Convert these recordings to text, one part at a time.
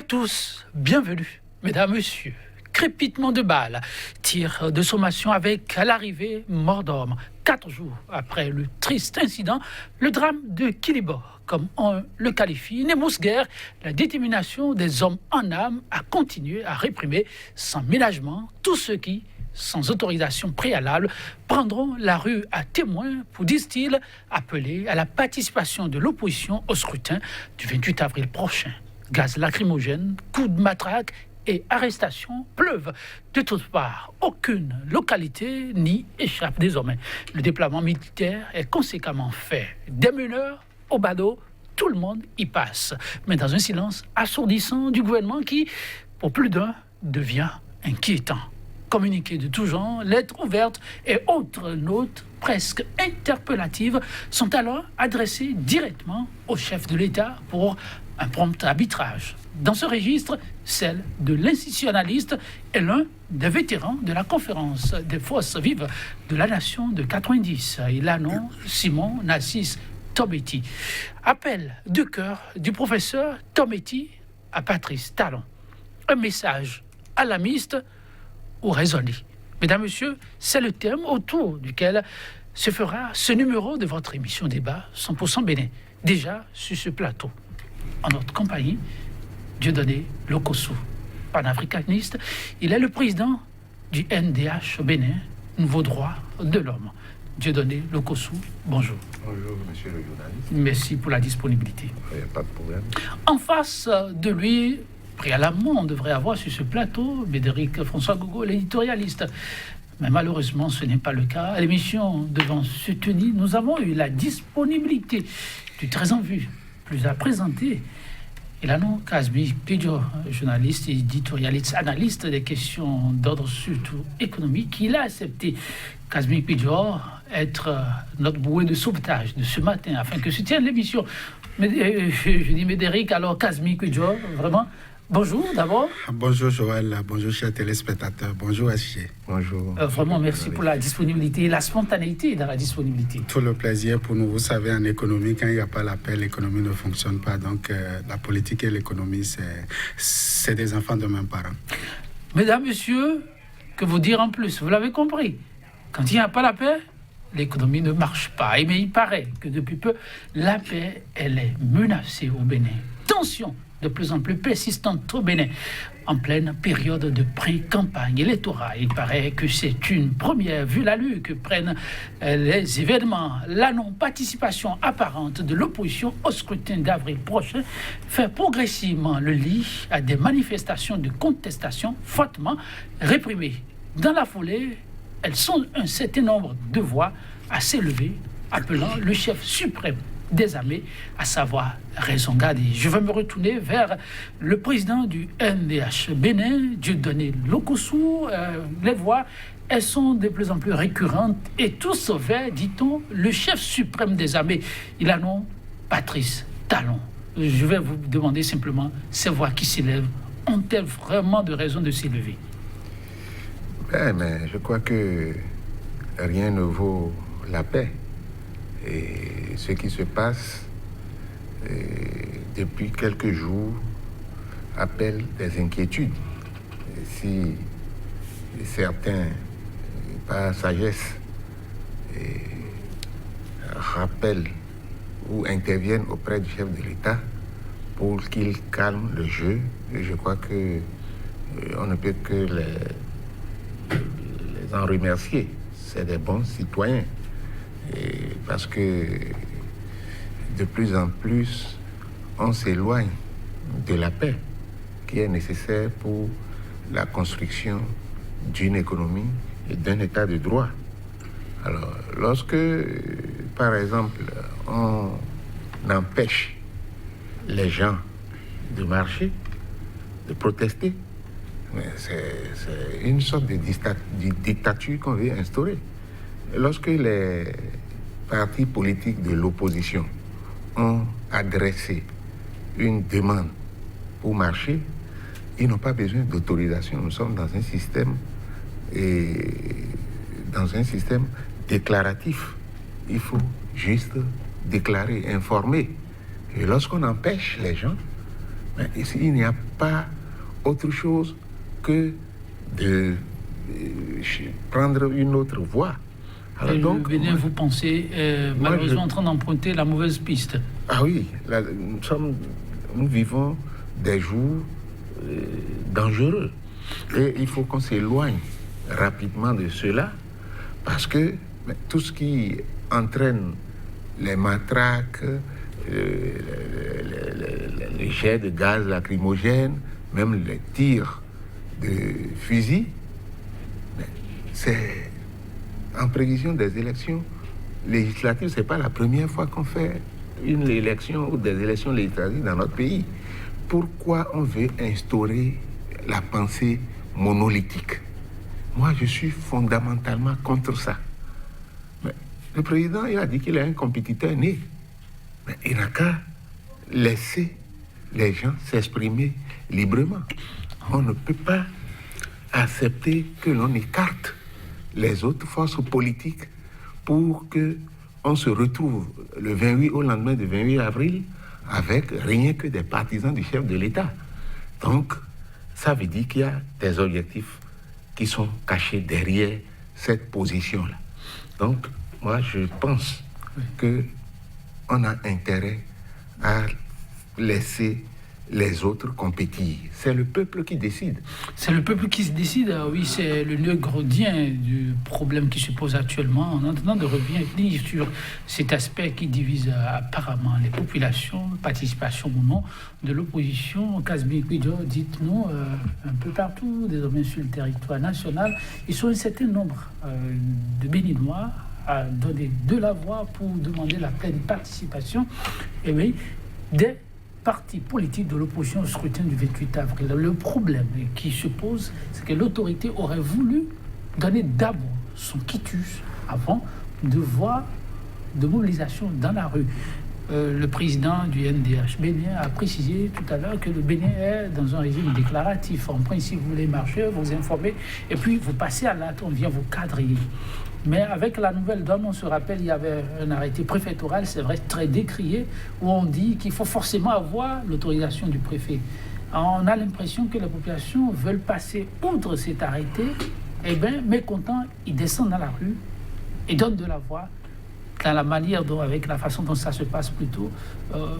tous, bienvenue, mesdames, messieurs. Crépitement de balles, tir de sommation avec à l'arrivée mort d'homme. 4 jours après le triste incident, le drame de Kilibo, comme on le qualifie, n'émousse guère la détermination des hommes en âme à continuer à réprimer sans ménagement tous ceux qui, sans autorisation préalable, prendront la rue à témoin pour, disent-ils, appeler à la participation de l'opposition au scrutin du 28 avril prochain. Gaz lacrymogène, coups de matraque et arrestations pleuvent de toutes parts. Aucune localité n'y échappe désormais. Le déploiement militaire est conséquemment fait. Des meneurs au badaud, tout le monde y passe. Mais dans un silence assourdissant du gouvernement qui, pour plus d'un, devient inquiétant. Communiqués de tout genre, lettres ouvertes et autres notes presque interpellatives sont alors adressées directement au chef de l'État pour un prompt arbitrage. Dans ce registre, celle de l'institutionnaliste est l'un des vétérans de la conférence des forces vives de la nation de 90. Il annonce Simon Narcisse Tometti. Appel de cœur du professeur Tometti à Patrice Talon. Un message alarmiste ou raisonné. Mesdames, Messieurs, c'est le thème autour duquel se fera ce numéro de votre émission Débat 100% Bénin. Déjà sur ce plateau, en notre compagnie, Dieudonné Lokossou, panafricaniste. Il est le président du NDH Bénin, Nouveau Droit de l'Homme. Dieudonné Lokossou, bonjour. Bonjour, monsieur le journaliste. Merci pour la disponibilité. Il n'y a pas de problème. En face de lui, préalablement, on devrait avoir sur ce plateau Médéric François Gogo, l'éditorialiste. Mais malheureusement, ce n'est pas le cas. L'émission devant se tenir, nous avons eu la disponibilité du très en vue, plus à présenter. Il a non Kazmi Pidjo, journaliste, éditorialiste, analyste des questions d'ordre surtout économique. Il a accepté, Kazmi Pidjo, être notre bouée de sauvetage de ce matin afin que se tienne l'émission. Mais, je dis Médéric, alors Kazmi Pidjo, vraiment. Bonjour d'abord. Bonjour Joël, bonjour chers téléspectateurs, bonjour SG. Bonjour. Vraiment merci pour la disponibilité et la spontanéité dans la disponibilité. Tout le plaisir pour nous. Vous savez, en économie, quand il n'y a pas l'appel, l'économie ne fonctionne pas. Donc la politique et l'économie, c'est des enfants de même parents. Mesdames, Messieurs, que vous dire en plus, vous l'avez compris. Quand il n'y a pas la paix, l'économie ne marche pas. Mais il paraît que depuis peu, la paix, elle est menacée au Bénin. Tension de plus en plus persistante au Bénin, en pleine période de pré-campagne électorale. Il paraît que c'est une première, vu l'allure que prennent les événements. La non-participation apparente de l'opposition au scrutin d'avril prochain fait progressivement le lit à des manifestations de contestation fortement réprimées. Dans la foulée, elles sont un certain nombre de voix à s'élever, appelant le chef suprême des armées, à savoir raison garder. Je vais me retourner vers le président du NDH Bénin, Dieudonné Lokossou. Les voix, elles sont de plus en plus récurrentes et tous vers, dit-on, le chef suprême des armées. Il a nom Patrice Talon. Je vais vous demander simplement, ces voix qui s'élèvent, ont-elles vraiment de raison de s'élever? Mais je crois que rien ne vaut la paix. Et ce qui se passe depuis quelques jours appelle des inquiétudes. Et si certains, par sagesse, rappellent ou interviennent auprès du chef de l'État pour qu'il calme le jeu, je crois que on ne peut que les en remercier. C'est des bons citoyens. Et parce que de plus en plus, on s'éloigne de la paix qui est nécessaire pour la construction d'une économie et d'un état de droit. Alors, lorsque, par exemple, on empêche les gens de marcher, de protester, c'est une sorte de dictature qu'on veut instaurer. Lorsque les partis politiques de l'opposition ont adressé une demande pour marcher, ils n'ont pas besoin d'autorisation. Nous sommes dans un système déclaratif. Il faut juste déclarer, informer. Et lorsqu'on empêche les gens, Mais ici, il n'y a pas autre chose que de prendre une autre voie. Alors, et donc, le Bénin, vous pensez, malheureusement en train d'emprunter la mauvaise piste? Ah oui, là, nous vivons des jours dangereux. Et il faut qu'on s'éloigne rapidement de cela, parce que tout ce qui entraîne les matraques, les jets de gaz lacrymogène, même les tirs de fusil, c'est en prévision des élections législatives. Ce n'est pas la première fois qu'on fait une élection ou des élections législatives dans notre pays. Pourquoi on veut instaurer la pensée monolithique? Moi, je suis fondamentalement contre ça. Mais le président, il a dit qu'il est un compétiteur né. Mais il n'a qu'à laisser les gens s'exprimer librement. On ne peut pas accepter que l'on écarte les autres forces politiques pour qu'on se retrouve le 28 au lendemain du 28 avril avec rien que des partisans du chef de l'État. Donc, ça veut dire qu'il y a des objectifs qui sont cachés derrière cette position-là. Donc, moi, je pense qu'on a intérêt à laisser les autres compétir. C'est le peuple qui décide. C'est le peuple qui se décide, oui, c'est le nœud gordien du problème qui se pose actuellement. En attendant de revenir sur cet aspect qui divise apparemment les populations, participation ou non de l'opposition, Kasbih Kouidio, dites-nous, un peu partout, désormais sur le territoire national, ils sont un certain nombre de Béninois à donner de la voix pour demander la pleine participation, et oui, des partis politiques de l'opposition au scrutin du 28 avril. Le problème qui se pose, c'est que l'autorité aurait voulu donner d'abord son quitus avant de voir de mobilisation dans la rue. Le président du NDH bénin a précisé tout à l'heure que le Bénin est dans un régime déclaratif. En principe, vous voulez marcher, vous informer, et puis vous passez à l'acte, on vient vous cadrer. Mais avec la nouvelle donne, on se rappelle, il y avait un arrêté préfectoral, c'est vrai, très décrié, où on dit qu'il faut forcément avoir l'autorisation du préfet. On a l'impression que les populations veulent passer outre cet arrêté, et bien, mécontents, ils descendent dans la rue et donnent de la voix. Dans la manière dont, avec la façon dont ça se passe plutôt,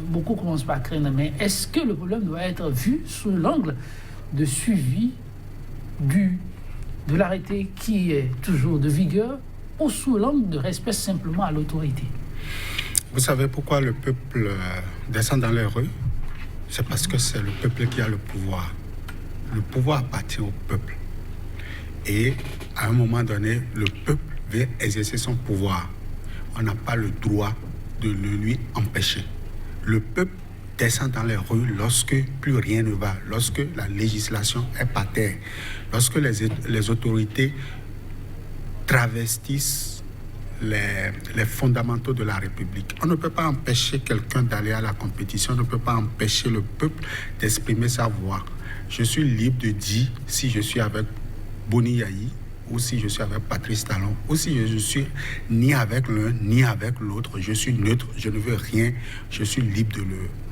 beaucoup commencent par craindre. Mais est-ce que le problème doit être vu sous l'angle de suivi de l'arrêté qui est toujours de vigueur, ou sous l'angle de respect simplement à l'autorité? Vous savez pourquoi le peuple descend dans les rues? C'est parce que c'est le peuple qui a le pouvoir. Le pouvoir appartient au peuple. Et à un moment donné, le peuple veut exercer son pouvoir. On n'a pas le droit de le lui empêcher. Le peuple descend dans les rues lorsque plus rien ne va, lorsque la législation est par terre, lorsque les autorités travestissent les fondamentaux de la République. On ne peut pas empêcher quelqu'un d'aller à la compétition, on ne peut pas empêcher le peuple d'exprimer sa voix. Je suis libre de dire si je suis avec Boni Yayi, ou si je suis avec Patrice Talon, ou si je suis ni avec l'un, ni avec l'autre. Je suis neutre, je ne veux rien, je suis libre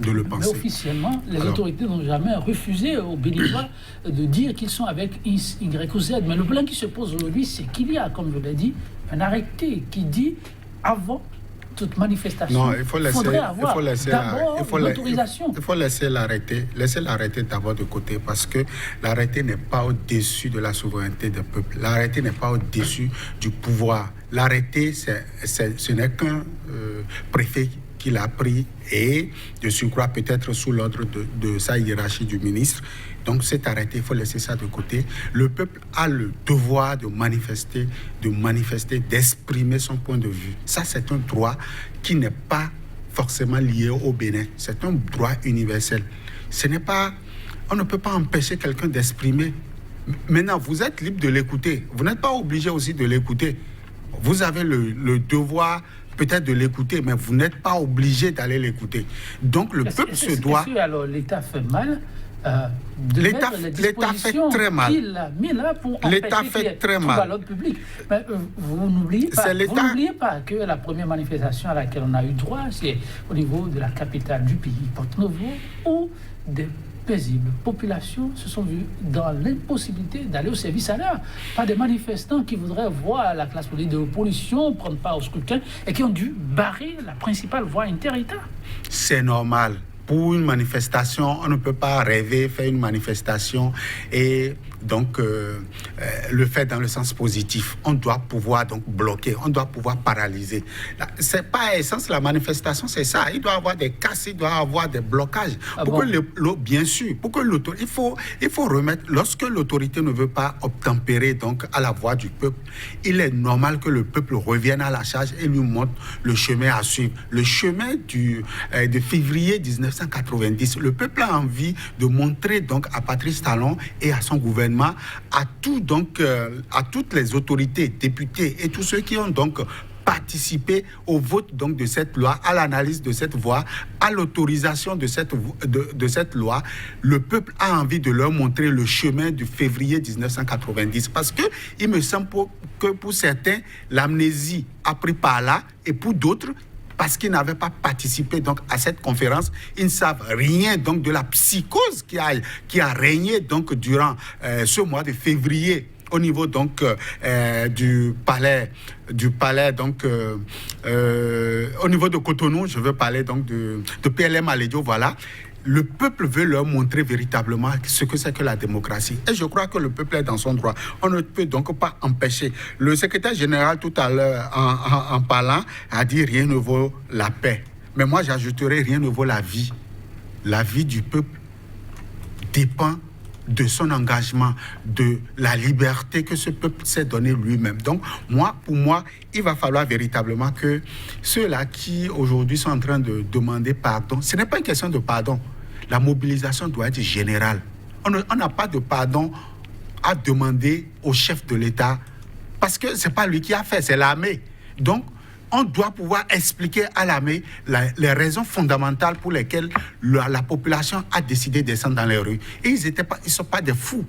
de le penser. Mais officiellement, les autorités n'ont jamais refusé aux Béninois de dire qu'ils sont avec X, Y ou Z. Mais le problème qui se pose aujourd'hui, c'est qu'il y a, comme je l'ai dit, un arrêté qui dit avant toute manifestation. Non, il faut laisser l'autorisation. Il faut laisser l'arrêté d'abord de côté, parce que l'arrêté n'est pas au-dessus de la souveraineté des peuples. L'arrêté n'est pas au-dessus du pouvoir. L'arrêté, ce n'est qu'un préfet qui l'a pris, et de surcroît peut-être sous l'ordre de sa hiérarchie du ministre. Donc cet arrêté, il faut laisser ça de côté. Le peuple a le devoir de manifester, d'exprimer son point de vue. Ça, c'est un droit qui n'est pas forcément lié au Bénin. C'est un droit universel. On ne peut pas empêcher quelqu'un d'exprimer. Maintenant, vous êtes libre de l'écouter. Vous n'êtes pas obligé aussi de l'écouter. Vous avez le devoir peut-être de l'écouter, mais vous n'êtes pas obligé d'aller l'écouter. Donc le peuple se doit... Est-ce que alors l'État fait mal l'État fait très mal. Qu'il a mis là pour l'État fait très mal. L'ordre public. Mais, vous n'oubliez pas que la première manifestation à laquelle on a eu droit, c'est au niveau de la capitale du pays, Porto Novo, où des paisibles populations se sont vues dans l'impossibilité d'aller au service à l'heure par des manifestants qui voudraient voir la classe politique de l'opposition prendre part au scrutin et qui ont dû barrer la principale voie inter-État. C'est normal. Pour une manifestation, on ne peut pas rêver, faire une manifestation et donc le faire dans le sens positif. On doit pouvoir donc bloquer, on doit pouvoir paralyser. C'est pas l'essence de la manifestation, c'est ça. Il doit y avoir des casses, il doit y avoir des blocages. Bien sûr, pour que l'autorité, il faut remettre, lorsque l'autorité ne veut pas obtempérer donc à la voix du peuple, il est normal que le peuple revienne à la charge et lui montre le chemin à suivre. Le chemin de février 1990, le peuple a envie de montrer donc à Patrice Talon et à son gouvernement, à toutes les autorités, députés et tous ceux qui ont donc participé au vote donc de cette loi, à l'analyse de cette voie, à l'autorisation de cette loi, le peuple a envie de leur montrer le chemin de février 1990. Parce que il me semble que pour certains, l'amnésie a pris par là, et pour d'autres, parce qu'ils n'avaient pas participé donc à cette conférence, ils ne savent rien donc de la psychose qui a régné donc durant ce mois de février au niveau donc du palais donc au niveau de Cotonou. Je veux parler donc de PLM Alédio, voilà. Le peuple veut leur montrer véritablement ce que c'est que la démocratie. Et je crois que le peuple est dans son droit. On ne peut donc pas empêcher. Le secrétaire général, tout à l'heure, en parlant, a dit « rien ne vaut la paix ». Mais moi, j'ajouterais « rien ne vaut la vie ». La vie du peuple dépend de son engagement, de la liberté que ce peuple s'est donné lui-même. Donc, pour moi, il va falloir véritablement que ceux-là qui, aujourd'hui, sont en train de demander pardon, ce n'est pas une question de pardon. La mobilisation doit être générale. On n'a pas de pardon à demander au chef de l'État parce que ce n'est pas lui qui a fait, c'est l'armée. Donc, on doit pouvoir expliquer à l'armée les raisons fondamentales pour lesquelles la population a décidé de descendre dans les rues. Et ils ne sont pas des fous.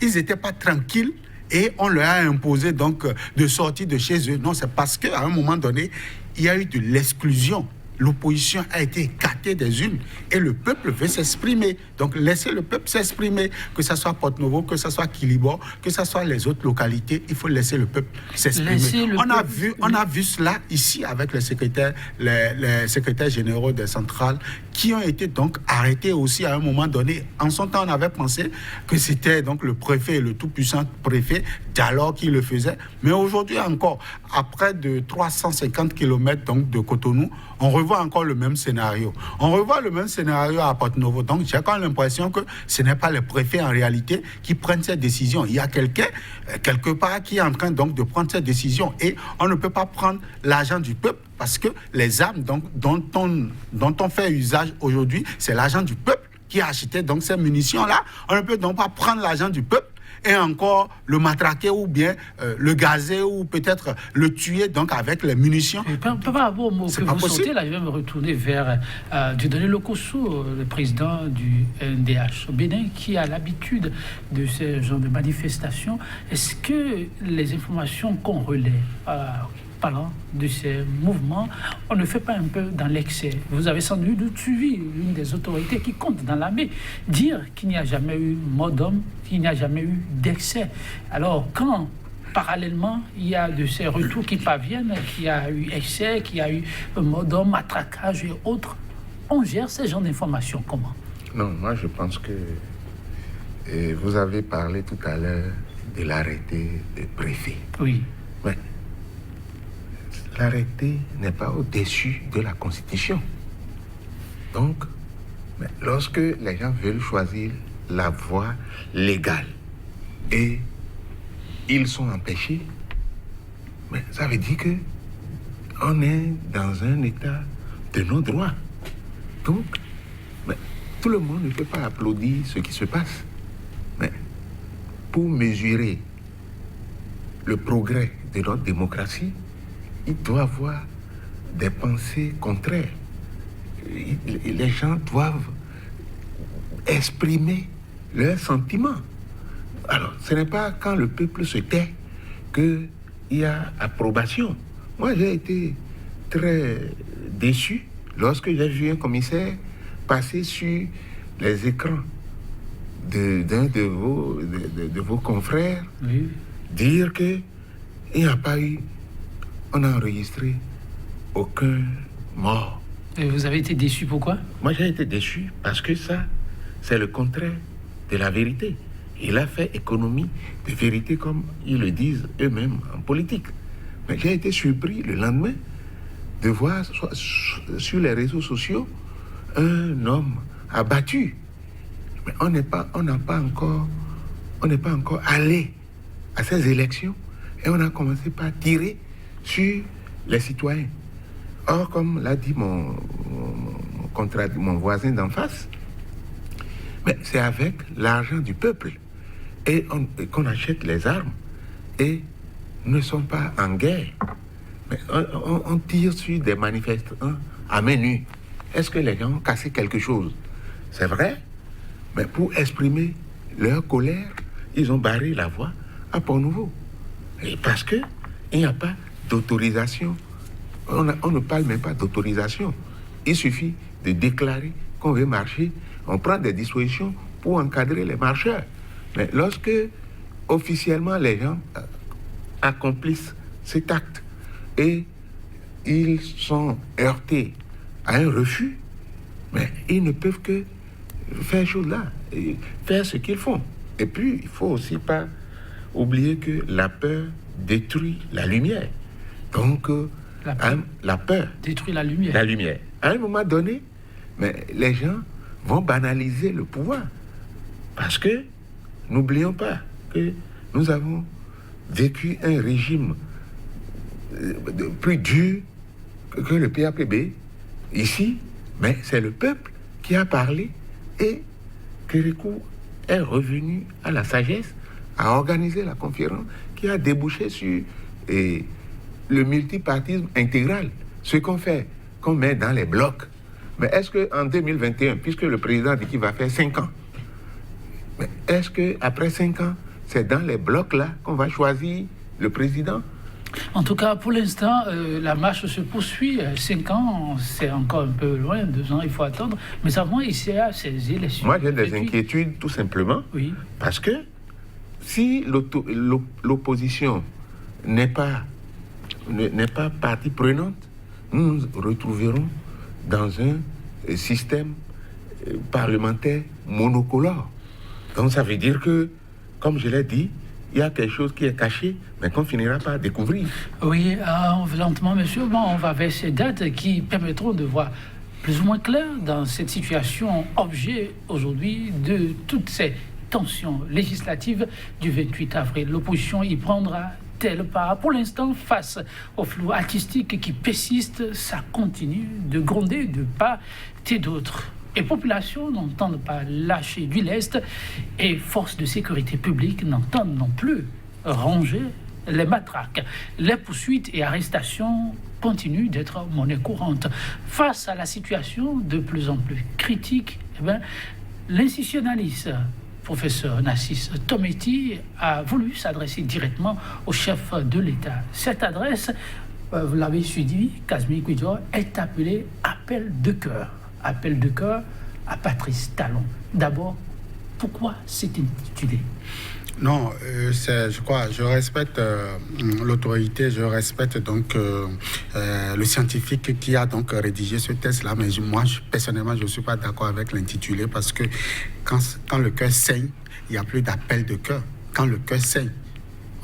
Ils n'étaient pas tranquilles et on leur a imposé donc de sortir de chez eux. Non, c'est parce qu'à un moment donné, il y a eu de l'exclusion. L'opposition a été écartée des urnes et le peuple veut s'exprimer. Donc, laissez le peuple s'exprimer, que ce soit Porte-Novo, que ce soit Quilibor, que ce soit les autres localités, il faut laisser le peuple s'exprimer. On a vu cela ici avec les secrétaires généraux des centrales qui ont été donc arrêtés aussi à un moment donné. En son temps, on avait pensé que c'était donc le préfet, le tout-puissant préfet, d'alors qui le faisait. Mais aujourd'hui encore, à près de 350 km donc de Cotonou, on revoit encore le même scénario. On revoit le même scénario à Porte-Novo. Donc, j'ai quand même l'impression que ce n'est pas les préfets en réalité qui prennent cette décision. Il y a quelqu'un, quelque part, qui est en train donc de prendre cette décision. Et on ne peut pas prendre l'argent du peuple parce que les armes donc, dont on fait usage aujourd'hui, c'est l'argent du peuple qui a acheté donc ces munitions-là. On ne peut donc pas prendre l'argent du peuple et encore le matraquer ou bien le gazer ou peut-être le tuer donc avec les munitions. Par rapport au mot que vous sortez, là, je vais me retourner vers Dieudonné Lokosso, le président du NDH au Bénin, qui a l'habitude de ce genre de manifestations. Est-ce que les informations qu'on relaie parlant de ces mouvements, on ne fait pas un peu dans l'excès? Vous avez sans doute suivi une des autorités qui compte dans l'armée dire qu'il n'y a jamais eu mort d'homme, qu'il n'y a jamais eu d'excès. Alors, quand parallèlement, il y a de ces retours qui parviennent, qu'il y a eu excès, qu'il y a eu mort d'homme, matraquage et autres, on gère ces genres d'informations comment? Non, moi je pense que vous avez parlé tout à l'heure de l'arrêté du préfet. Oui. Mais l'arrêté n'est pas au-dessus de la Constitution. Donc, lorsque les gens veulent choisir la voie légale et ils sont empêchés, mais ça veut dire qu'on est dans un état de non-droit. Donc, tout le monde ne peut pas applaudir ce qui se passe. Mais pour mesurer le progrès de notre démocratie, il doit y avoir des pensées contraires. Les gens doivent exprimer leurs sentiments. Alors, ce n'est pas quand le peuple se tait qu'il y a approbation. Moi, j'ai été très déçu lorsque j'ai vu un commissaire passer sur les écrans d'un de vos confrères Oui. dire qu'il n'y a pas eu, on n'a enregistré aucun mort. Et vous avez été déçu, pourquoi? Moi, j'ai été déçu parce que ça, c'est le contraire de la vérité. Il a fait économie de vérité comme ils le disent eux-mêmes en politique. Mais j'ai été surpris le lendemain de voir sur les réseaux sociaux un homme abattu. Mais on n'est pas encore allé à ces élections et on a commencé par tirer sur les citoyens. Or, comme l'a dit mon voisin d'en face, mais c'est avec l'argent du peuple et qu'on achète les armes et ne sont pas en guerre. Mais on tire sur des manifestants à main nue. Est-ce que les gens ont cassé quelque chose? C'est vrai, mais pour exprimer leur colère, ils ont barré la voie à Port-Nouveau. Et parce qu'il n'y a pas d'autorisation. On ne parle même pas d'autorisation. Il suffit de déclarer qu'on veut marcher. On prend des dispositions pour encadrer les marcheurs. Mais lorsque, officiellement, les gens accomplissent cet acte et ils sont heurtés à un refus, mais ils ne peuvent que faire chose là, et faire ce qu'ils font. Et puis, il ne faut aussi pas oublier que la peur détruit la lumière. Donc, la peur détruit la lumière. La lumière. À un moment donné, mais les gens vont banaliser le pouvoir. Parce que, n'oublions pas que nous avons vécu un régime plus dur que le PAPB ici, mais c'est le peuple qui a parlé et Kérékou est revenu à la sagesse, a organisé la conférence qui a débouché sur le multipartisme intégral, ce qu'on met dans les blocs. Mais est-ce qu'en 2021, puisque le président dit qu'il va faire 5 ans, mais est-ce qu'après 5 ans, c'est dans les blocs-là qu'on va choisir le président? En tout cas, pour l'instant, la marche se poursuit. 5 ans, c'est encore un peu loin. 2 ans, il faut attendre. Mais ça va ici à ces élections. Moi, j'ai des inquiétudes, tout simplement. Oui. Parce que si l'opposition n'est pas partie prenante, nous nous retrouverons dans un système parlementaire monocolore. Donc ça veut dire que, comme je l'ai dit, il y a quelque chose qui est caché, mais qu'on finira par découvrir. Oui, lentement, monsieur, on va vers ces dates qui permettront de voir plus ou moins clair dans cette situation objet aujourd'hui de toutes ces tensions législatives du 28 avril. L'opposition y prendra tel part. Pour l'instant, face au flou artistique qui persiste, ça continue de gronder de part et d'autre. Les populations n'entendent pas lâcher du lest et forces de sécurité publique n'entendent non plus ranger les matraques. Les poursuites et arrestations continuent d'être monnaie courante. Face à la situation de plus en plus critique, l'institutionnaliste professeur Nassis Tometi a voulu s'adresser directement au chef de l'État. Cette adresse, vous l'avez suivi, Kazmi Kouidjo, est appelée appel de cœur. Appel de cœur à Patrice Talon. D'abord, pourquoi c'est intitulé? Non, je respecte l'autorité, je respecte donc le scientifique qui a donc rédigé ce texte-là, mais moi, personnellement, je ne suis pas d'accord avec l'intitulé parce que quand le cœur saigne, il n'y a plus d'appel de cœur. Quand le cœur saigne,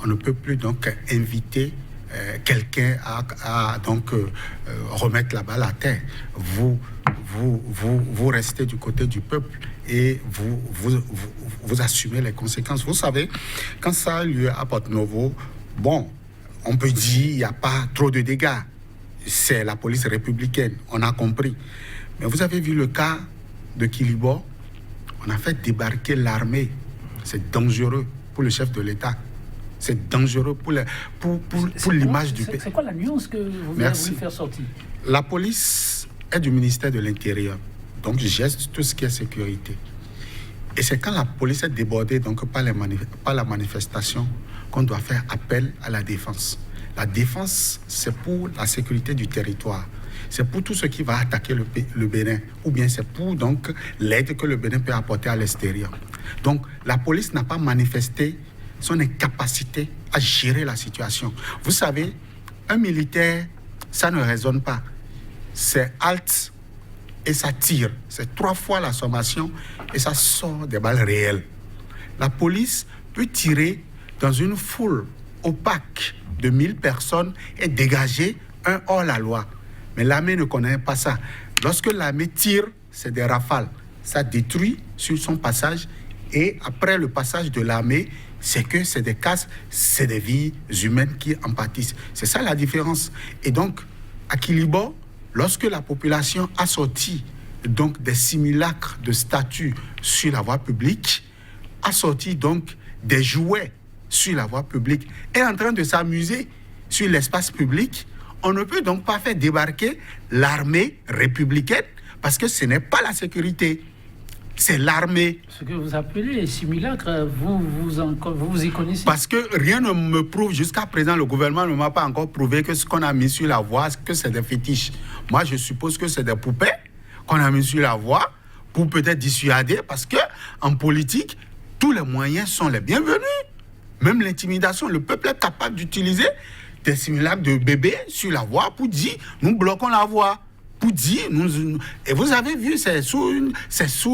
on ne peut plus donc inviter quelqu'un à remettre la balle à terre. Vous restez du côté du peuple et vous assumez les conséquences. Vous savez, quand ça a lieu à Port-Nouveau, bon, on peut dire il n'y a pas trop de dégâts. C'est la police républicaine, on a compris. Mais vous avez vu le cas de Kilibo, on a fait débarquer l'armée. C'est dangereux pour le chef de l'État. C'est dangereux pour l'image du pays. C'est quoi la nuance que vous avez voulu faire sortir? La police est du ministère de l'Intérieur, donc gère tout ce qui est sécurité. Et c'est quand la police est débordée donc par la manifestation qu'on doit faire appel à la défense. La défense, c'est pour la sécurité du territoire. c'est pour tout ce qui va attaquer le Bénin, ou bien c'est pour donc l'aide que le Bénin peut apporter à l'extérieur. Donc la police n'a pas manifesté son incapacité à gérer la situation. Vous savez, un militaire, ça ne raisonne pas. C'est halte et ça tire. C'est 3 fois la sommation et ça sort des balles réelles. La police peut tirer dans une foule opaque de 1000 personnes et dégager un hors-la-loi. Mais l'armée ne connaît pas ça. Lorsque l'armée tire, c'est des rafales. Ça détruit sur son passage et après le passage de l'armée, c'est que c'est des casses, c'est des vies humaines qui en pâtissent. C'est ça la différence. Et donc, à Kilibo, lorsque la population a sorti donc des simulacres de statues sur la voie publique, a sorti donc des jouets sur la voie publique, est en train de s'amuser sur l'espace public, on ne peut donc pas faire débarquer l'armée républicaine parce que ce n'est pas la sécurité, c'est l'armée. Ce que vous appelez simulacre, vous y connaissez? Parce que rien ne me prouve, jusqu'à présent, le gouvernement ne m'a pas encore prouvé que ce qu'on a mis sur la voie, que c'est des fétiches. Moi, je suppose que c'est des poupées qu'on a mis sur la voie pour peut-être dissuader, parce que en politique, tous les moyens sont les bienvenus. Même l'intimidation, le peuple est capable d'utiliser des simulacres de bébés sur la voie pour dire nous bloquons la voie. Pour dire, et vous avez vu, c'est sous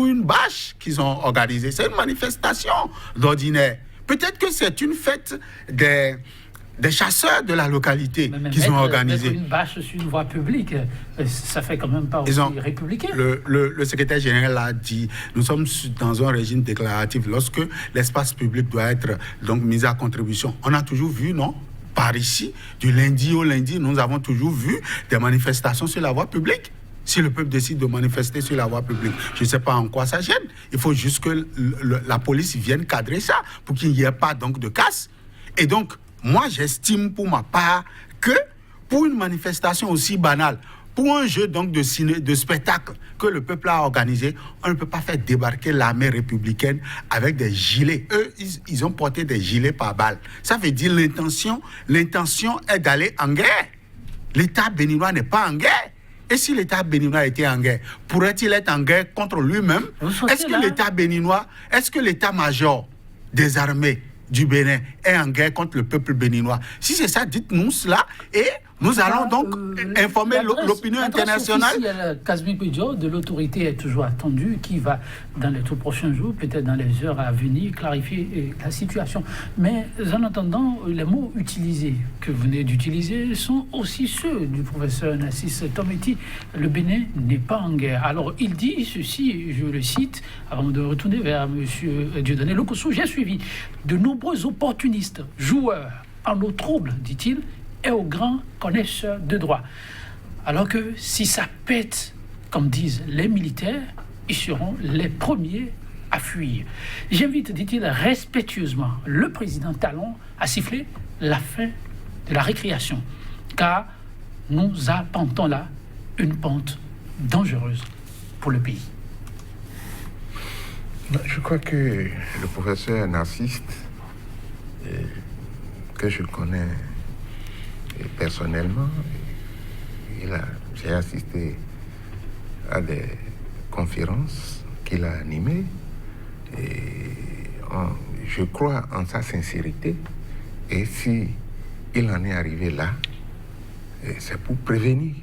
une bâche qu'ils ont organisé. C'est une manifestation d'ordinaire. Peut-être que c'est une fête des chasseurs de la localité qu'ils ont organisé. Une bâche sur une voie publique, ça fait quand même pas aussi républicain. Le secrétaire général a dit, nous sommes dans un régime déclaratif. Lorsque l'espace public doit être donc mis à contribution, on a toujours vu, non? Par ici, du lundi au lundi, nous avons toujours vu des manifestations sur la voie publique. Si le peuple décide de manifester sur la voie publique, je ne sais pas en quoi ça gêne. Il faut juste que la police vienne cadrer ça pour qu'il n'y ait pas donc de casse. Et donc, moi, j'estime pour ma part que pour une manifestation aussi banale, pour un jeu donc de spectacle que le peuple a organisé, on ne peut pas faire débarquer l'armée républicaine avec des gilets. Eux, ils ont porté des gilets par balle. Ça veut dire l'intention est d'aller en guerre. L'État béninois n'est pas en guerre. Et si l'État béninois était en guerre, pourrait-il être en guerre contre lui-même? Est-ce que l'État béninois, est-ce que l'État-major des armées du Bénin est en guerre contre le peuple béninois? Si c'est ça, dites-nous cela et nous allons donc informer l'opinion internationale. Kasmi Pidjo de l'autorité est toujours attendu, qui va dans les tout prochains jours, peut-être dans les heures à venir, clarifier la situation. Mais en attendant, les mots utilisés, que vous venez d'utiliser, sont aussi ceux du professeur Nassis Tometi. Le Bénin n'est pas en guerre. Alors, il dit ceci, je le cite, avant de retourner vers M. Dieudonné Lokosso, j'ai suivi de nombreux opportunistes, joueurs en eau trouble, dit-il, et aux grands connaisseurs de droit. Alors que si ça pète, comme disent les militaires, ils seront les premiers à fuir. J'invite, dit-il respectueusement, le président Talon à siffler la fin de la récréation, car nous apportons là une pente dangereuse pour le pays. Je crois que le professeur Narcisse, que je connais personnellement, j'ai assisté à des conférences qu'il a animées et je crois en sa sincérité. Et si il en est arrivé là, c'est pour prévenir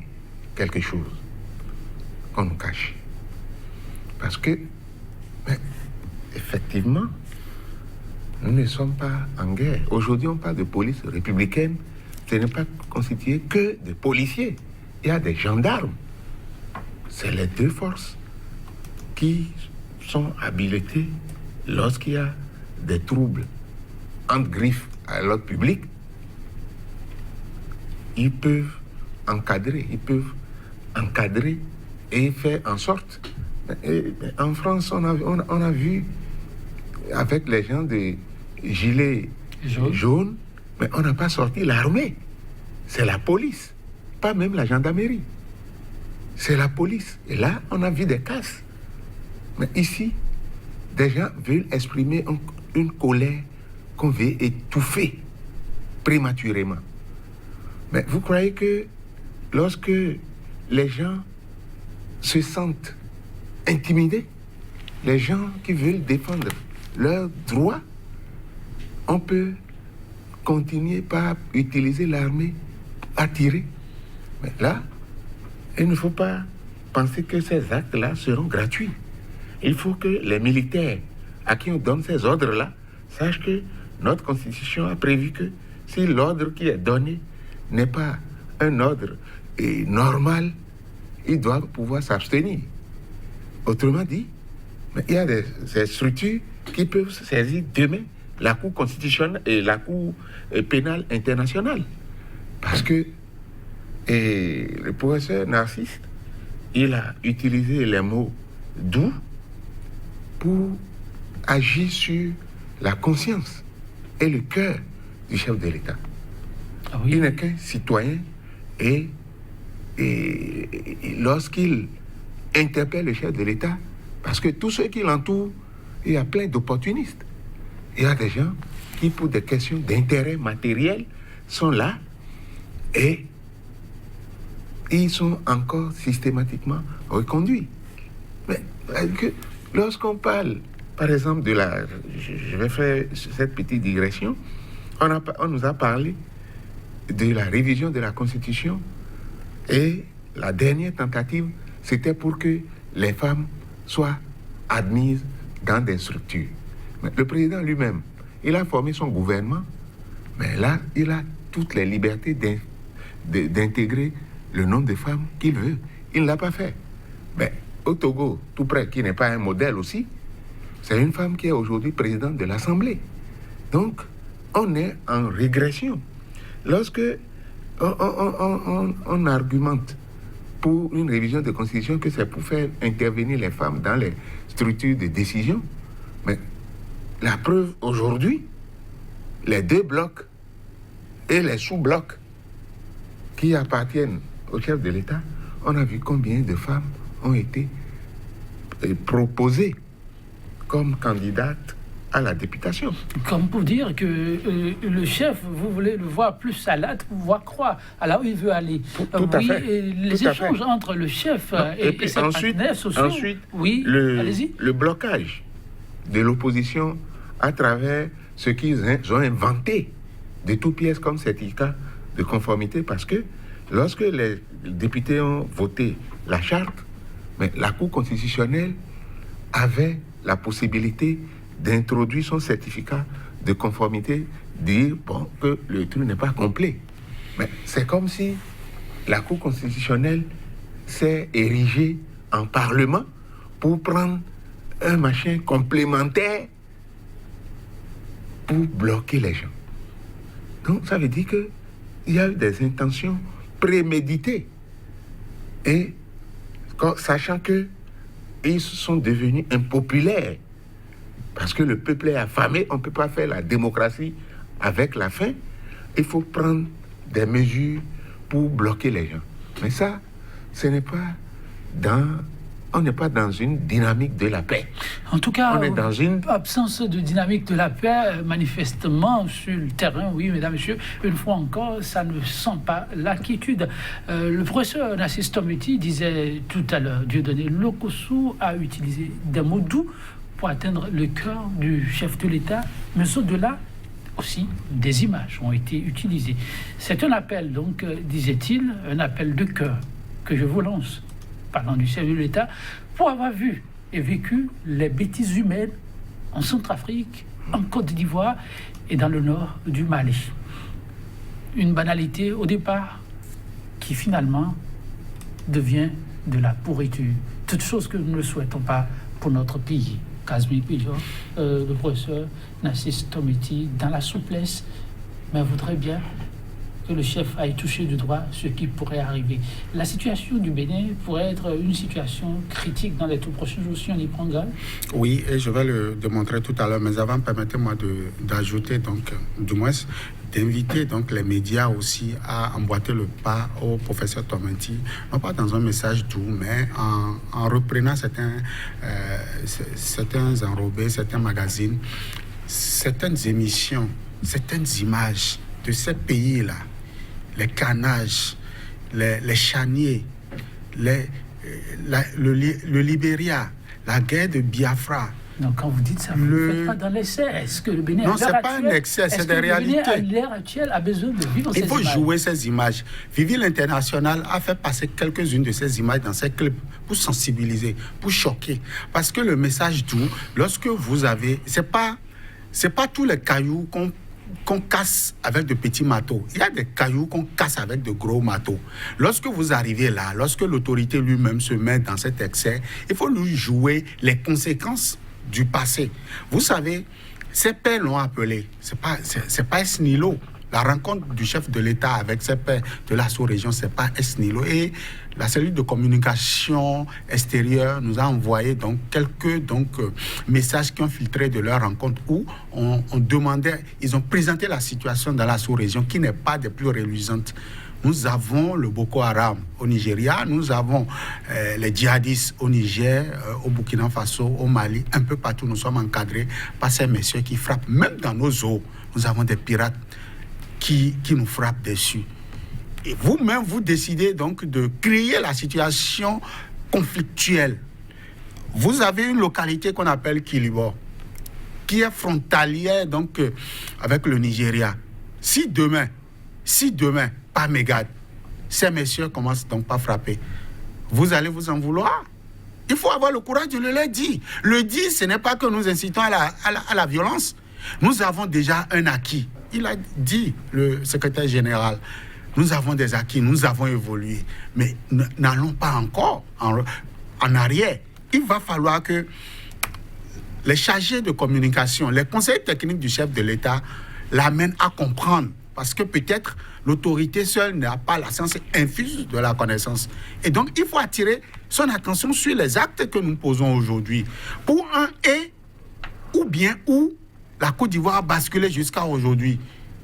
quelque chose qu'on nous cache. Parce que, effectivement, nous ne sommes pas en guerre. Aujourd'hui, on parle de police républicaine. Ce n'est pas constitué que des policiers. Il y a des gendarmes. C'est les deux forces qui sont habilitées lorsqu'il y a des troubles entre griffes à l'ordre public. Ils peuvent encadrer et faire en sorte. En France, on a vu avec les gens de gilets jaunes, mais on n'a pas sorti l'armée. C'est la police, pas même la gendarmerie. C'est la police. Et là, on a vu des casses. Mais ici, des gens veulent exprimer une colère qu'on veut étouffer prématurément. Mais vous croyez que lorsque les gens se sentent intimidés. Les gens qui veulent défendre leurs droits, on peut continuer par utiliser l'armée à tirer. Mais là, il ne faut pas penser que ces actes-là seront gratuits. Il faut que les militaires à qui on donne ces ordres-là sachent que notre Constitution a prévu que si l'ordre qui est donné n'est pas un ordre normal, ils doivent pouvoir s'abstenir. Autrement dit, il y a ces structures qui peuvent saisir demain la Cour constitutionnelle et la Cour pénale internationale. Parce que le professeur Narcisse, il a utilisé les mots doux pour agir sur la conscience et le cœur du chef de l'État. Ah oui. Il n'est qu'un citoyen et lorsqu'il interpelle le chef de l'État, parce que tous ceux qui l'entourent, il y a plein d'opportunistes. Il y a des gens qui, pour des questions d'intérêt matériel, sont là et ils sont encore systématiquement reconduits. Mais lorsqu'on parle, par exemple, de la... Je vais faire cette petite digression. On nous a parlé de la révision de la Constitution et la dernière tentative, c'était pour que les femmes soient admises dans des structures. Mais le président lui-même, il a formé son gouvernement, mais là, il a toutes les libertés d'intégrer le nombre de femmes qu'il veut. Il ne l'a pas fait. Mais au Togo, tout près, qui n'est pas un modèle aussi, c'est une femme qui est aujourd'hui présidente de l'Assemblée. Donc, on est en régression. Lorsque on argumente pour une révision de Constitution que c'est pour faire intervenir les femmes dans les structures de décision, mais la preuve aujourd'hui, les deux blocs et les sous-blocs qui appartiennent au chef de l'État, on a vu combien de femmes ont été proposées comme candidates à la députation. Comme pour dire que le chef, vous voulez le voir plus salade pour voir croire à là où il veut aller. Tout à fait. Les échanges entre le chef et ses partenaires sociaux. Ensuite, oui, allez-y. Le blocage de l'opposition à travers ce qu'ils ont inventé de toutes pièces comme certificat de conformité, parce que lorsque les députés ont voté la charte, mais la Cour constitutionnelle avait la possibilité d'introduire son certificat de conformité, dire bon, que le truc n'est pas complet. Mais c'est comme si la Cour constitutionnelle s'est érigée en parlement pour prendre un machin complémentaire pour bloquer les gens. Donc ça veut dire qu'il y a eu des intentions préméditées. Et sachant qu'ils sont devenus impopulaires, parce que le peuple est affamé, on ne peut pas faire la démocratie avec la faim. Il faut prendre des mesures pour bloquer les gens. Mais ça, ce n'est pas on n'est pas dans une dynamique de la paix. En tout cas, on est dans une absence de dynamique de la paix, manifestement sur le terrain, oui, mesdames, messieurs, une fois encore, ça ne sent pas la quiétude. Le professeur Narcisse Tometi disait tout à l'heure, Dieudonné Lokossou a utilisé des mots doux pour atteindre le cœur du chef de l'État, mais au-delà aussi, des images ont été utilisées. C'est un appel, donc, disait-il, un appel de cœur que je vous lance, parlant du chef de l'État, pour avoir vu et vécu les bêtises humaines en Centrafrique, en Côte d'Ivoire et dans le nord du Mali. Une banalité au départ qui finalement devient de la pourriture. Toute chose que nous ne souhaitons pas pour notre pays. Kazmi Pijo, le professeur Narcisse Tometi, dans la souplesse, mais voudrait bien que le chef aille toucher du doigt ce qui pourrait arriver. La situation du Bénin pourrait être une situation critique dans les tout prochains jours si on y prend garde. Oui, et je vais le démontrer tout à l'heure, mais avant, permettez-moi d'ajouter, donc, du moins, d'inviter donc les médias aussi à emboîter le pas au professeur Tometi, non pas dans un message doux, mais en reprenant certains enrobés, certains magazines, certaines émissions, certaines images de ces pays-là, les canages, les chaniers, le Libéria, la guerre de Biafra. Donc, quand vous dites ça, vous ne faites pas dans l'excès. Est-ce que le Bénin, non, ce n'est pas un excès, c'est des réalités. À l'ère actuelle, a besoin de vivre ces images. Il faut jouer ces images. Vivi l'International a fait passer quelques-unes de ces images dans ses clips pour sensibiliser, pour choquer. Parce que le message doux, lorsque vous avez... C'est pas tous les cailloux qu'on casse avec de petits marteaux. Il y a des cailloux qu'on casse avec de gros marteaux. Lorsque vous arrivez là, lorsque l'autorité lui-même se met dans cet excès, il faut lui jouer les conséquences du passé. Vous savez, ces pères l'ont appelé. C'est pas Esnilo. La rencontre du chef de l'État avec ses pères de la sous-région, c'est pas Esnilo. Et la cellule de communication extérieure nous a envoyé quelques messages qui ont filtré de leur rencontre où on demandait, ils ont présenté la situation dans la sous-région qui n'est pas des plus reluisantes. Nous avons le Boko Haram au Nigeria, nous avons les djihadistes au Niger, au Burkina Faso, au Mali, un peu partout. Nous sommes encadrés par ces messieurs qui frappent. Même dans nos eaux, nous avons des pirates qui nous frappent dessus. Et vous-même, vous décidez donc de créer la situation conflictuelle. Vous avez une localité qu'on appelle Kilibo, qui est frontalière avec le Nigeria. Si demain, pas Mégade, ces messieurs commencent donc pas frapper, vous allez vous en vouloir. Il faut avoir le courage de le leur dire. Le dire, ce n'est pas que nous incitons à la violence. Nous avons déjà un acquis. Il a dit, le secrétaire général, nous avons des acquis, nous avons évolué, mais n'allons pas encore en arrière. Il va falloir que les chargés de communication, les conseils techniques du chef de l'État l'amènent à comprendre. Parce que peut-être l'autorité seule n'a pas la science infuse de la connaissance. Et donc, il faut attirer son attention sur les actes que nous posons aujourd'hui. Pour un et, où la Côte d'Ivoire a basculé jusqu'à aujourd'hui.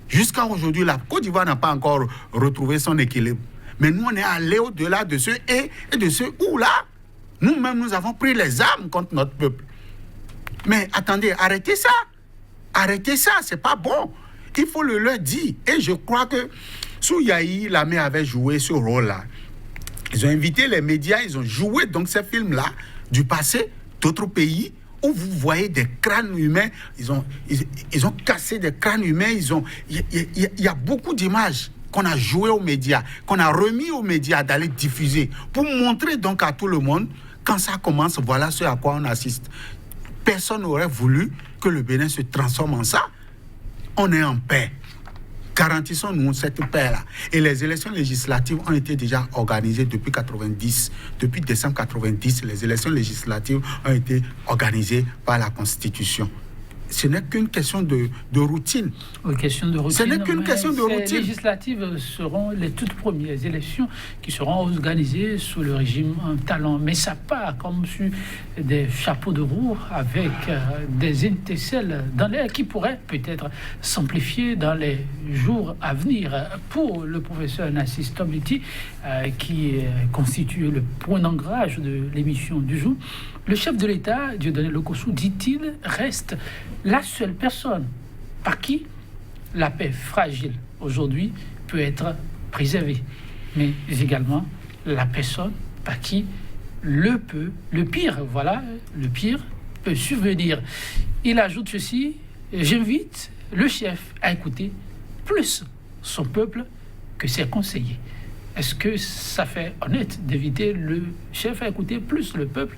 Jusqu'à aujourd'hui, la Côte d'Ivoire n'a pas encore retrouvé son équilibre. Mais nous, on est allé au-delà de ce et de ce où-là. Nous-mêmes, nous avons pris les armes contre notre peuple. Mais attendez, arrêtez ça. Arrêtez ça, c'est pas bon. Il faut le leur dire. Et je crois que sous Yahi, Lamé avait joué ce rôle-là. Ils ont invité les médias, ils ont joué donc ces films-là du passé, d'autres pays, où vous voyez des crânes humains. Ils ont cassé des crânes humains. Il y a beaucoup d'images qu'on a jouées aux médias, qu'on a remis aux médias d'aller diffuser, pour montrer donc à tout le monde, quand ça commence, voilà ce à quoi on assiste. Personne n'aurait voulu que le Bénin se transforme en ça. On est en paix. Garantissons-nous cette paix-là. Et les élections législatives ont été déjà organisées depuis 90. Depuis décembre 90, les élections législatives ont été organisées par la Constitution. Ce n'est qu'une question de routine. Une question de routine. Ce n'est qu'une question de routine. Les législatives seront les toutes premières élections qui seront organisées sous le régime talon. Mais ça part comme sur des chapeaux de roue avec des étincelles dans l'air qui pourraient peut-être s'amplifier dans les jours à venir. Pour le professeur Nassis Tomiti, qui constitue le point d'ancrage de l'émission du jour, le chef de l'État, Dieudonné Lokossou, dit-il, reste la seule personne par qui la paix fragile aujourd'hui peut être préservée, mais également la personne par qui le pire peut survenir. Il ajoute ceci: j'invite le chef à écouter plus son peuple que ses conseillers. Est-ce que ça fait honnête d'inviter le chef à écouter plus le peuple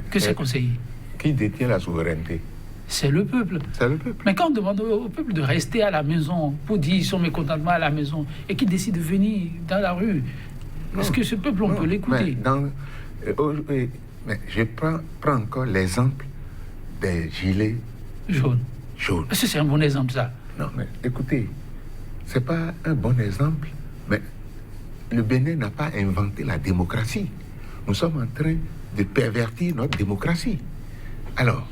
que ses conseillers? Qui détient la souveraineté? C'est le peuple. C'est le peuple. Mais quand on demande au peuple de rester à la maison pour dire son mécontentement à la maison et qu'il décide de venir dans la rue, est-ce que ce peuple, on peut l'écouter? Mais je prends encore l'exemple des gilets jaunes. Est-ce que c'est un bon exemple, ça? Non, mais écoutez, c'est pas un bon exemple, mais le Bénin n'a pas inventé la démocratie. Nous sommes en train de pervertir notre démocratie. Alors,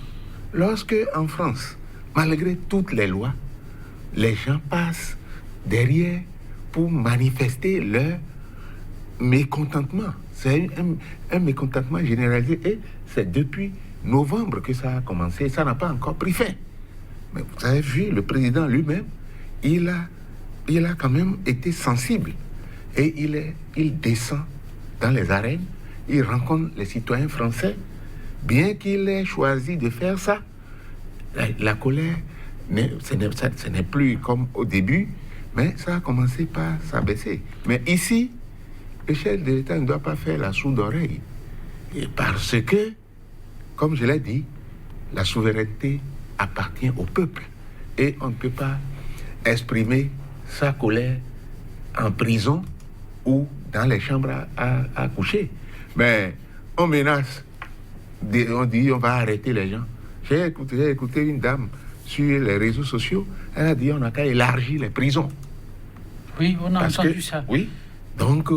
lorsque en France, malgré toutes les lois, les gens passent derrière pour manifester leur mécontentement. C'est un mécontentement généralisé et c'est depuis novembre que ça a commencé. Ça n'a pas encore pris fin. Mais vous avez vu, le président lui-même, il a quand même été sensible et il descend dans les arènes, il rencontre les citoyens français. Bien qu'il ait choisi de faire ça, la colère, ce n'est plus comme au début, mais ça a commencé par s'abaisser. Mais ici, le chef de l'État ne doit pas faire la sourde oreille. Et parce que, comme je l'ai dit, la souveraineté appartient au peuple. Et on ne peut pas exprimer sa colère en prison ou dans les chambres à coucher. Mais on menace, on dit on va arrêter les gens. J'ai écouté une dame sur les réseaux sociaux, elle a dit on n'a qu'à élargir les prisons. Oui, on a entendu ça. Oui, donc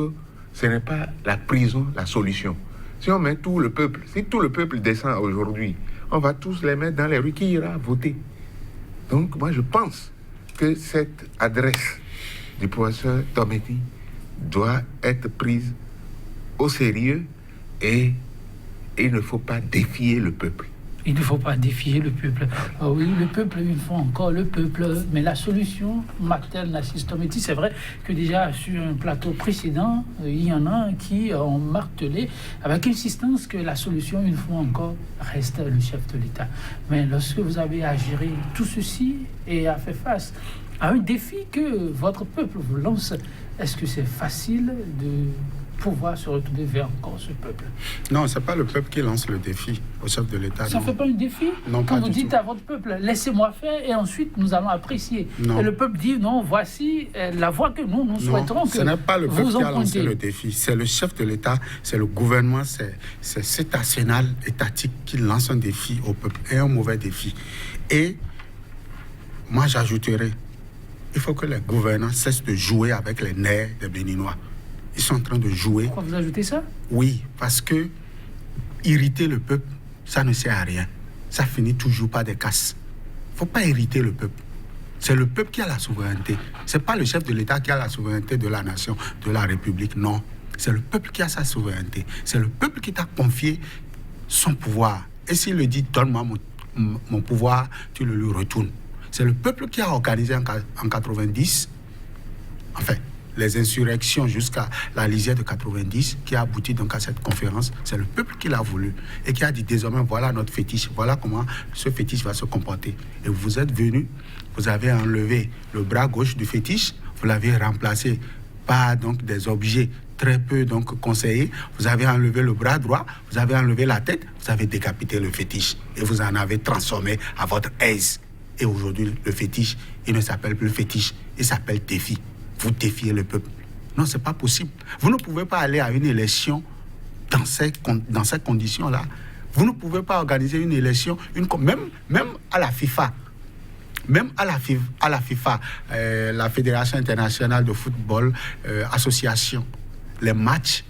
ce n'est pas la prison la solution. Si on met tout le peuple, si tout le peuple descend aujourd'hui, on va tous les mettre dans les rues, qui ira voter? Donc moi je pense que cette adresse du professeur Tometi doit être prise au sérieux et il ne faut pas défier le peuple. Il ne faut pas défier le peuple. Ah oui, le peuple, une fois encore, le peuple. Mais la solution, Martel Narcisse Tometi, c'est vrai que déjà sur un plateau précédent, il y en a qui ont martelé avec insistance que la solution, une fois encore, reste le chef de l'État. Mais lorsque vous avez à gérer tout ceci et à faire face à un défi que votre peuple vous lance, est-ce que c'est facile de pouvoir se retourner vers encore ce peuple? Non, ce n'est pas le peuple qui lance le défi au chef de l'État. Ça ne fait pas un défi? Non, quand pas vous du dites tout à votre peuple, laissez-moi faire et ensuite nous allons apprécier. Non. Et le peuple dit, non, voici la voie que nous souhaiterons que ce n'est pas le peuple vous qui a lancé empruntez. le défi, c'est le chef de l'État, c'est le gouvernement, c'est cet arsenal étatique qui lance un défi au peuple, et un mauvais défi. Et moi j'ajouterais, il faut que les gouvernants cessent de jouer avec les nerfs des Béninois. Ils sont en train de jouer. Pourquoi vous ajoutez ça? Oui, parce que irriter le peuple, ça ne sert à rien. Ça finit toujours par des casses. Il ne faut pas irriter le peuple. C'est le peuple qui a la souveraineté. Ce n'est pas le chef de l'État qui a la souveraineté de la nation, de la République. Non, c'est le peuple qui a sa souveraineté. C'est le peuple qui t'a confié son pouvoir. Et s'il le dit, donne-moi mon pouvoir, tu le lui retournes. C'est le peuple qui a organisé en 90, enfin, les insurrections jusqu'à la lisière de 90, qui a abouti donc à cette conférence. C'est le peuple qui l'a voulu et qui a dit désormais, voilà notre fétiche, voilà comment ce fétiche va se comporter. Et vous êtes venus, vous avez enlevé le bras gauche du fétiche, vous l'avez remplacé par donc des objets très peu donc conseillés, vous avez enlevé le bras droit, vous avez enlevé la tête, vous avez décapité le fétiche et vous en avez transformé à votre aise. Et aujourd'hui, le fétiche, il ne s'appelle plus fétiche, il s'appelle défi. Vous défiez le peuple. Non, ce n'est pas possible. Vous ne pouvez pas aller à une élection dans ces conditions-là. Vous ne pouvez pas organiser une élection, même à la FIFA. Même à la FIFA, la Fédération internationale de football, association, les matchs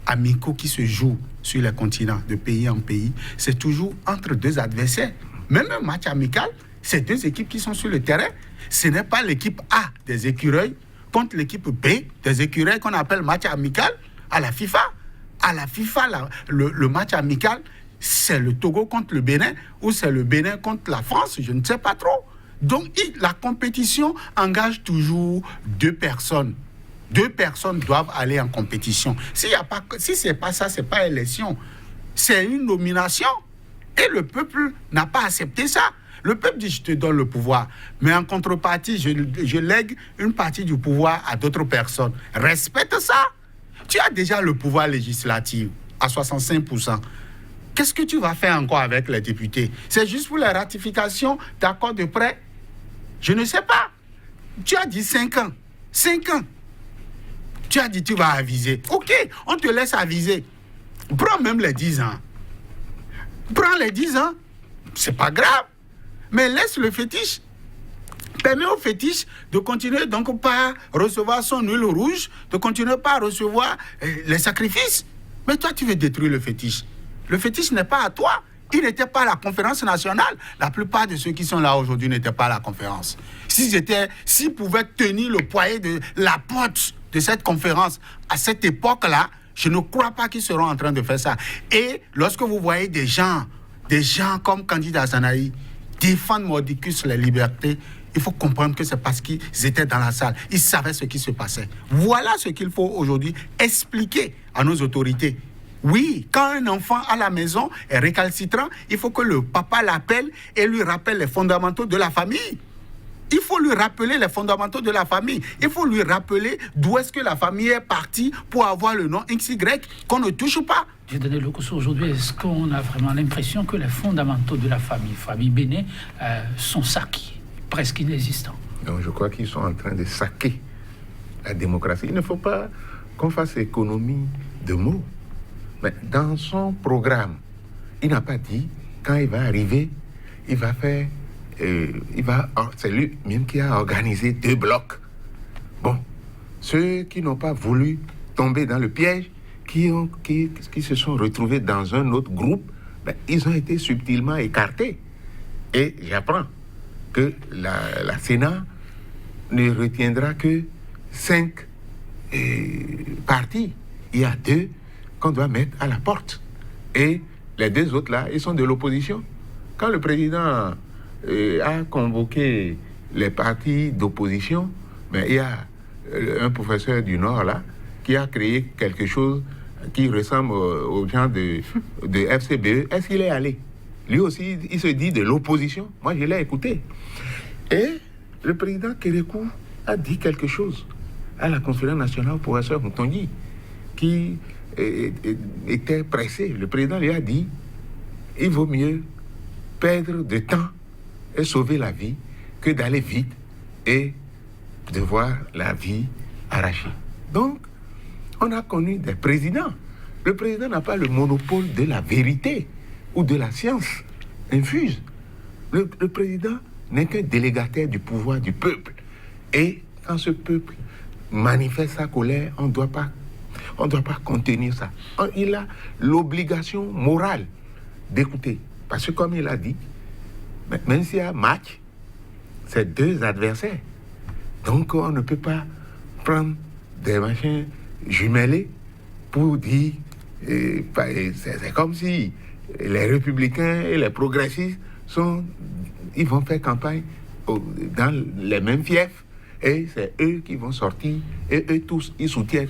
amicaux qui se jouent sur les continents, de pays en pays, c'est toujours entre deux adversaires. Même un match amical, c'est deux équipes qui sont sur le terrain. Ce n'est pas l'équipe A des écureuils contre l'équipe B des écureuils qu'on appelle match amical à la FIFA. À la FIFA, le match amical, c'est le Togo contre le Bénin ou c'est le Bénin contre la France, je ne sais pas trop. Donc, la compétition engage toujours deux personnes. Deux personnes doivent aller en compétition. Si ce n'est pas ça, ce n'est pas élection. C'est une nomination. Et le peuple n'a pas accepté ça. Le peuple dit, je te donne le pouvoir. Mais en contrepartie, je lègue une partie du pouvoir à d'autres personnes. Respecte ça. Tu as déjà le pouvoir législatif à 65%. Qu'est-ce que tu vas faire encore avec les députés? C'est juste pour la ratification d'accords de prêt? Je ne sais pas. Tu as dit 5 ans. 5 ans. Tu as dit tu vas aviser. OK, on te laisse aviser. Prends même les 10 ans. Prends les 10 ans. C'est pas grave. Mais laisse le fétiche. Permets au fétiche de continuer donc par recevoir son huile rouge, de continuer par recevoir les sacrifices. Mais toi, tu veux détruire le fétiche. Le fétiche n'est pas à toi. Il n'était pas à la conférence nationale. La plupart de ceux qui sont là aujourd'hui n'étaient pas à la conférence. S'ils pouvaient tenir le poids de la porte de cette conférence à cette époque-là, je ne crois pas qu'ils seront en train de faire ça. Et lorsque vous voyez des gens comme Candide Azanaï défendre mordicus les libertés, il faut comprendre que c'est parce qu'ils étaient dans la salle. Ils savaient ce qui se passait. Voilà ce qu'il faut aujourd'hui expliquer à nos autorités. Oui, quand un enfant à la maison est récalcitrant, il faut que le papa l'appelle et lui rappelle les fondamentaux de la famille. Il faut lui rappeler les fondamentaux de la famille. Il faut lui rappeler d'où est-ce que la famille est partie pour avoir le nom XY qu'on ne touche pas. J'ai donné le cours aujourd'hui. Est-ce qu'on a vraiment l'impression que les fondamentaux de la famille Béné, sont saqués, presque inexistants? Donc je crois qu'ils sont en train de saquer la démocratie. Il ne faut pas qu'on fasse économie de mots. Mais dans son programme, il n'a pas dit, quand il va arriver, il va faire... c'est lui-même qui a organisé 2 blocs. Bon, ceux qui n'ont pas voulu tomber dans le piège, qui se sont retrouvés dans un autre groupe, ils ont été subtilement écartés. Et j'apprends que la Sénat ne retiendra que 5 partis. Il y a 2 qu'on doit mettre à la porte. Et les 2 autres là, ils sont de l'opposition. Quand le président a convoqué les partis d'opposition, mais il y a un professeur du Nord là qui a créé quelque chose qui ressemble aux gens de FCBE. Est-ce qu'il est allé? Lui aussi, il se dit de l'opposition. Moi, je l'ai écouté. Et le président Kérékou a dit quelque chose à la conférence nationale, au professeur Moutongi, qui était pressé. Le président lui a dit, il vaut mieux perdre de temps et sauver la vie que d'aller vite et de voir la vie arrachée. Donc, on a connu des présidents. Le président n'a pas le monopole de la vérité ou de la science infuse. Le président n'est qu'un délégataire du pouvoir du peuple. Et quand ce peuple manifeste sa colère, on ne doit pas contenir ça. Il a l'obligation morale d'écouter. Parce que comme il a dit, même s'il y a match, c'est 2 adversaires. Donc on ne peut pas prendre des machins jumelés pour dire... c'est comme si les républicains et les progressistes ils vont faire campagne dans les mêmes fiefs. Et c'est eux qui vont sortir, et eux tous, ils soutiennent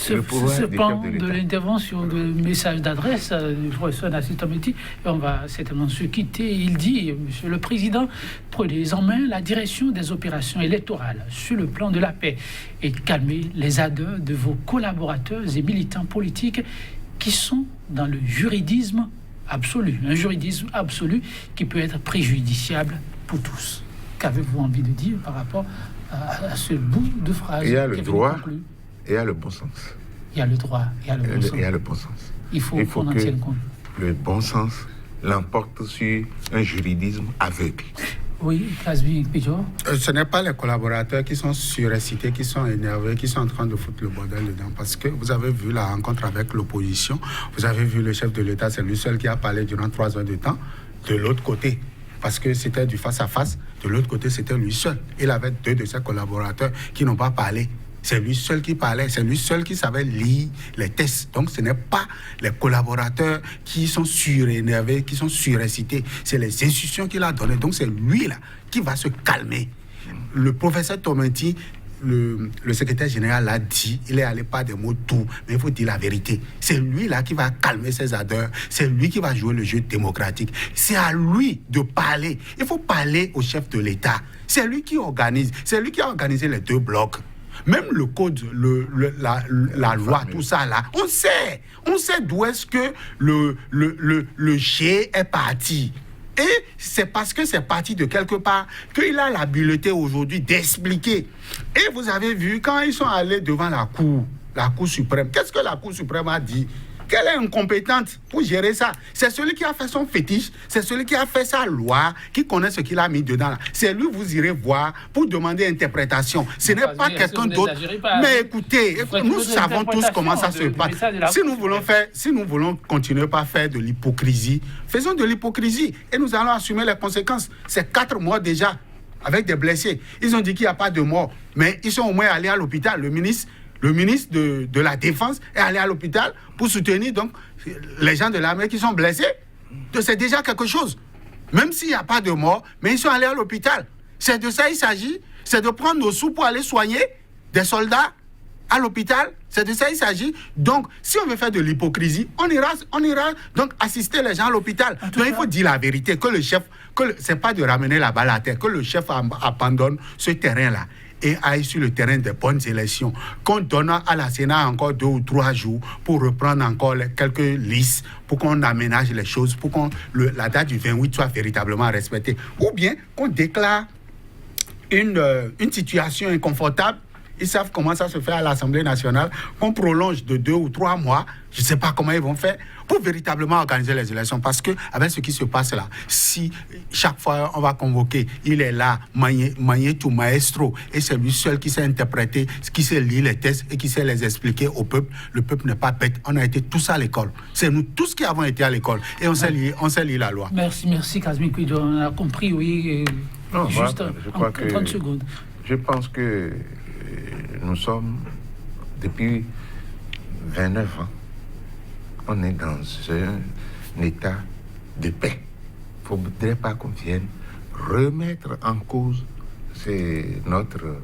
le pouvoir du chef de l'État. De l'intervention, de message d'adresse du professeur Nassir Tameti, et on va certainement se quitter. Il dit, Monsieur le Président, prenez en main la direction des opérations électorales sur le plan de la paix et calmez les ardeurs de vos collaborateurs et militants politiques qui sont dans le juridisme absolu. Un juridisme absolu qui peut être préjudiciable pour tous. Qu'avez-vous envie de dire par rapport à ce bout de phrase? Il y a le droit et il y a le bon sens. Il y a le droit et il y a le bon sens. Il y a le bon sens. Il faut qu'on en tienne compte. Le bon sens l'emporte sur un juridisme aveugle. Oui, Kasbi Pidjo. Ce n'est pas les collaborateurs qui sont surexcités, qui sont énervés, qui sont en train de foutre le bordel dedans. Parce que vous avez vu la rencontre avec l'opposition, vous avez vu le chef de l'État, c'est lui seul qui a parlé durant 3 heures de temps, de l'autre côté. Parce que c'était du face-à-face, de l'autre côté, c'était lui seul. Il avait 2 de ses collaborateurs qui n'ont pas parlé. C'est lui seul qui parlait, c'est lui seul qui savait lire les tests. Donc ce n'est pas les collaborateurs qui sont surénervés, qui sont surexcités. C'est les institutions qu'il a données. Donc c'est lui-là qui va se calmer. Le professeur Tomenti, le secrétaire général l'a dit, il est allé pas des mots tout, mais il faut dire la vérité. C'est lui-là qui va calmer ses ardeurs. C'est lui qui va jouer le jeu démocratique. C'est à lui de parler. Il faut parler au chef de l'État. C'est lui qui organise. C'est lui qui a organisé les 2 blocs. Même le code, la loi, tout ça là, on sait d'où est-ce que le G est parti. Et c'est parce que c'est parti de quelque part qu'il a l'habileté aujourd'hui d'expliquer. Et vous avez vu, quand ils sont allés devant la Cour suprême, qu'est-ce que la Cour suprême a dit? Qu'elle est incompétente pour gérer ça. C'est celui qui a fait son fétiche, c'est celui qui a fait sa loi, qui connaît ce qu'il a mis dedans là. C'est lui, vous irez voir pour demander interprétation. Ce n'est pas quelqu'un d'autre. Mais écoutez, nous savons tous comment ça se passe. Si nous voulons continuer par faire de l'hypocrisie, faisons de l'hypocrisie et nous allons assumer les conséquences. C'est 4 mois déjà avec des blessés. Ils ont dit qu'il n'y a pas de mort, mais ils sont au moins allés à l'hôpital. Le ministre de la Défense est allé à l'hôpital pour soutenir donc les gens de l'armée qui sont blessés. C'est déjà quelque chose. Même s'il n'y a pas de mort, mais ils sont allés à l'hôpital. C'est de ça il s'agit. C'est de prendre nos sous pour aller soigner des soldats à l'hôpital. C'est de ça il s'agit. Donc, si on veut faire de l'hypocrisie, on ira donc assister les gens à l'hôpital. Donc, il faut dire la vérité, que le chef, c'est pas de ramener la balle à terre, que le chef abandonne ce terrain-là et aille sur le terrain des bonnes élections. Qu'on donne à la Sénat encore 2 ou 3 jours pour reprendre encore quelques listes, pour qu'on aménage les choses, pour que la date du 28 soit véritablement respectée. Ou bien qu'on déclare une situation inconfortable. Ils savent comment ça se fait à l'Assemblée nationale, qu'on prolonge de 2 ou 3 mois, je ne sais pas comment ils vont faire, pour véritablement organiser les élections. Parce qu'avec ce qui se passe là, si chaque fois on va convoquer, il est là, Magneto Maestro, et c'est lui seul qui sait interpréter, qui sait lire les textes et qui sait les expliquer au peuple, le peuple n'est pas bête. On a été tous à l'école. C'est nous tous qui avons été à l'école. Et on sait lire la loi. Merci Kazmi Kouidjo. On a compris, oui. Non, juste je crois en 30 secondes. Je pense que nous sommes, depuis 29 ans, on est dans un état de paix. Il ne faudrait pas qu'on vienne remettre en cause notre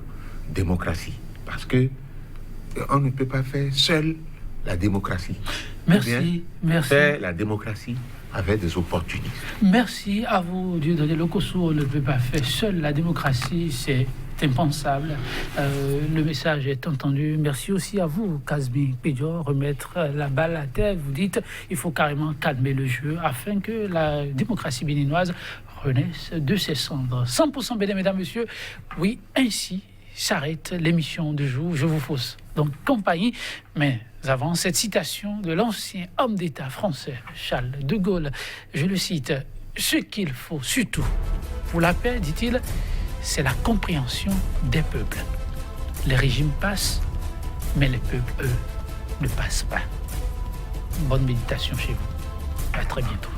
démocratie. Parce qu'on ne peut pas faire seul la démocratie. Merci. Faire la démocratie avec des opportunistes. Merci à vous, Dieudonné Lokosso. On ne peut pas faire seul la démocratie, c'est impensable. Le message est entendu. Merci aussi à vous, Kazmi Kouidjo, remettre la balle à terre. Vous dites il faut carrément calmer le jeu afin que la démocratie béninoise renaisse de ses cendres. 100% bénin, mesdames, messieurs. Oui, ainsi s'arrête l'émission du jour. Je vous fausse donc compagnie. Mais avant cette citation de l'ancien homme d'État français, Charles de Gaulle, je le cite, « Ce qu'il faut surtout pour la paix, dit-il, c'est la compréhension des peuples. Les régimes passent, mais les peuples, eux, ne passent pas. » Bonne méditation chez vous. À très bientôt.